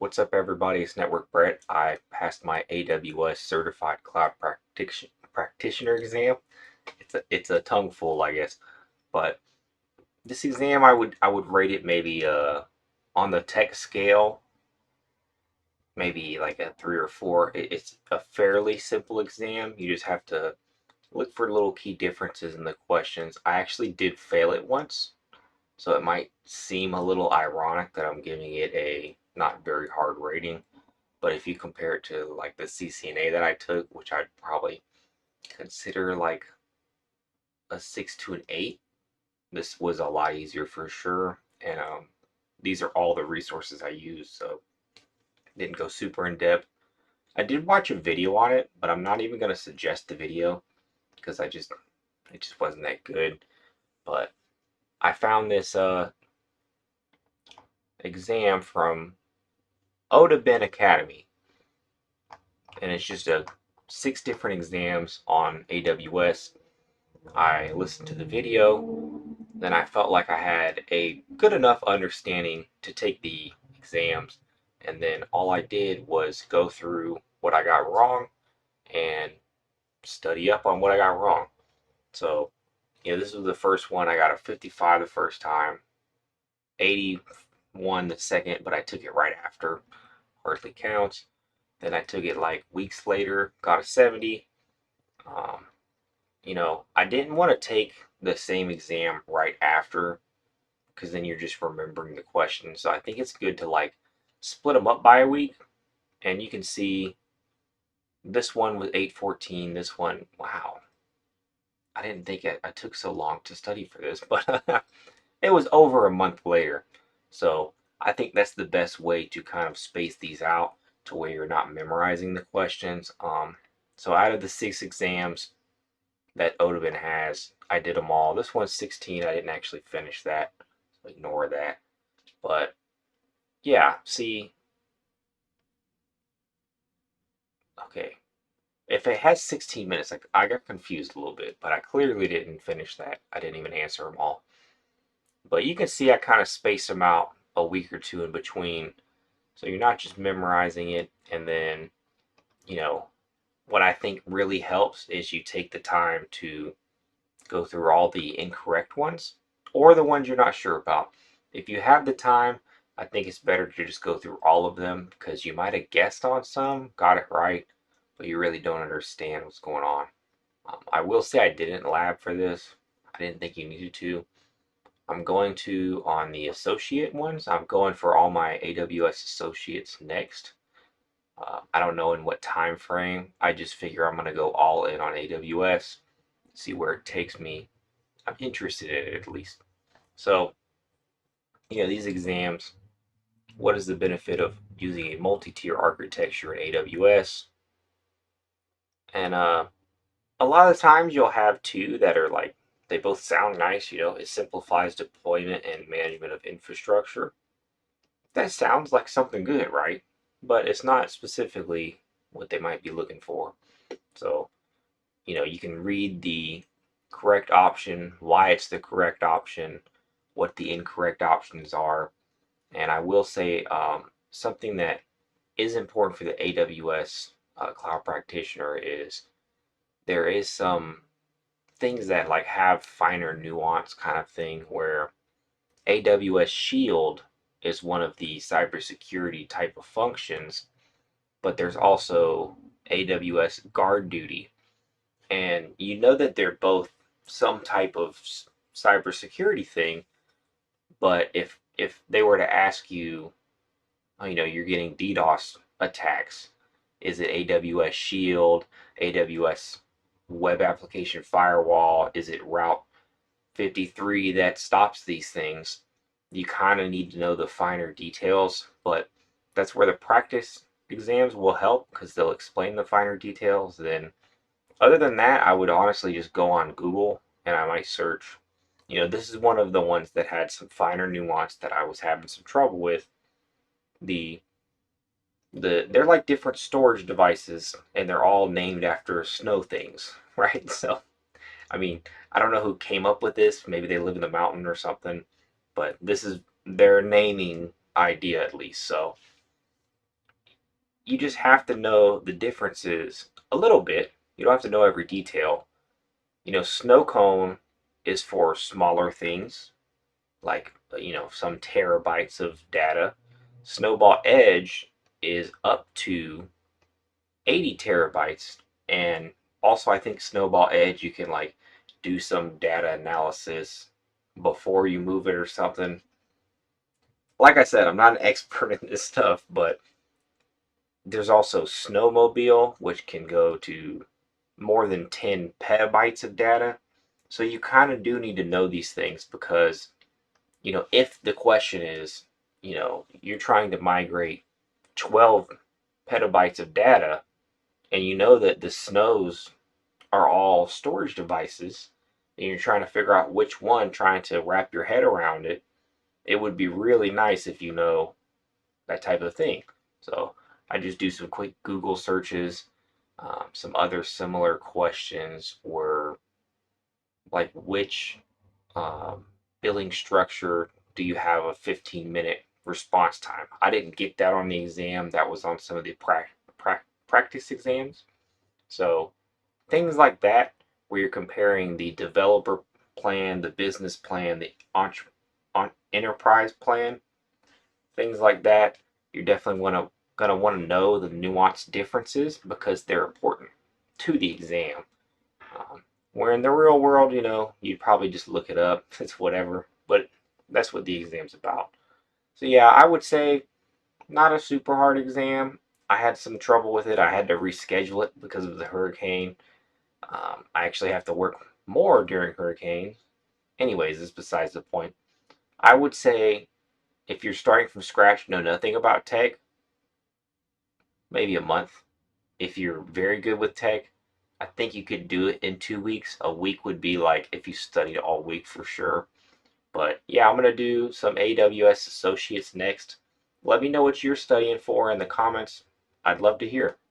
What's up, everybody? It's Network Brett. I passed my AWS Certified Cloud Practitioner exam. It's a tongue full, I guess. But this exam, I would rate it maybe on the tech scale, maybe like a 3 or 4. It's a fairly simple exam. You just have to look for little key differences in the questions. I actually did fail it once, so it might seem a little ironic that I'm giving it a not very hard rating. But if you compare it to like the CCNA that I took, which I'd probably consider like a 6 to an 8, this was a lot easier for sure. And these are all the resources I used, so didn't go super in depth. I did watch a video on it, but I'm not even gonna suggest the video because it just wasn't that good. But I found this exam from Odin Academy, and it's just a 6 different exams on AWS. I listened to the video, then I felt like I had a good enough understanding to take the exams, and then all I did was go through what I got wrong and study up on what I got wrong. So, this was the first one. I got a 55 the first time, 81 the second, but I took it right after. Hardly counts. Then I took it like weeks later, got a 70. Um, I didn't want to take the same exam right after because then you're just remembering the questions. So I think it's good to like split them up by a week, and you can see this one was 814. This one, wow, I didn't think I took so long to study for this, but it was over a month later. So I think that's the best way to kind of space these out to where you're not memorizing the questions. So out of the 6 exams that Odin has, I did them all. This one's 16. I didn't actually finish that, so ignore that. But yeah, see, okay. If it has 16 minutes, like I got confused a little bit, but I clearly didn't finish that. I didn't even answer them all. But you can see I kind of spaced them out a week or two in between. So you're not just memorizing it. And then, you know, what I think really helps is you take the time to go through all the incorrect ones or the ones you're not sure about. If you have the time, I think it's better to just go through all of them because you might have guessed on some, got it right, but you really don't understand what's going on. I will say I didn't lab for this. I didn't think you needed to. I'm going to on the associate ones. I'm going for all my AWS associates next. I don't know in what time frame. I just figure I'm going to go all in on AWS, see where it takes me. I'm interested in it at least. So, these exams, what is the benefit of using a multi-tier architecture in AWS? And a lot of times you'll have two that are like, they both sound nice, it simplifies deployment and management of infrastructure. That sounds like something good, right? But it's not specifically what they might be looking for. So, you can read the correct option, why it's the correct option, what the incorrect options are. And I will say something that is important for the AWS Cloud Practitioner is there is some things that like have finer nuance kind of thing where AWS Shield is one of the cybersecurity type of functions, but there's also AWS Guard Duty. And you know that they're both some type of cybersecurity thing, but if they were to ask you, you're getting DDoS attacks, is it AWS Shield, AWS Web Application Firewall, is it Route 53 that stops these things? You kind of need to know the finer details, but that's where the practice exams will help because they'll explain the finer details. Then, other than that, I would honestly just go on Google and I might search. This is one of the ones that had some finer nuance that I was having some trouble with. The they're like different storage devices and they're all named after snow things, right? So I mean, I don't know who came up with this. Maybe they live in the mountain or something, but this is their naming idea at least. So you just have to know the differences a little bit. You don't have to know every detail. Snow cone is for smaller things, like some terabytes of data. Snowball Edge is up to 80 terabytes, and also I think Snowball Edge you can like do some data analysis before you move it or something. Like I said, I'm not an expert in this stuff, but there's also Snowmobile, which can go to more than 10 petabytes of data. So you kind of do need to know these things because, if the question is, you're trying to migrate 12 petabytes of data, and you know that the snows are all storage devices, and you're trying to figure out which one, trying to wrap your head around it, it would be really nice if you know that type of thing. So I just do some quick Google searches. Some other similar questions were like, which um, billing structure do you have a 15-minute response time? I didn't get that on the exam. That was on some of the practice exams. So things like that, where you're comparing the developer plan, the business plan, the enterprise plan, things like that, you're definitely gonna want to know the nuanced differences because they're important to the exam. Um, where in the real world, you'd probably just look it up. It's whatever, but that's what the exam's about. So yeah, I would say not a super hard exam. I had some trouble with it. I had to reschedule it because of the hurricane. I actually have to work more during hurricanes. Anyways, this is besides the point. I would say if you're starting from scratch, know nothing about tech, maybe a month. If you're very good with tech, I think you could do it in 2 weeks. A week would be like if you studied all week for sure. But yeah, I'm going to do some AWS Associates next. Let me know what you're studying for in the comments. I'd love to hear.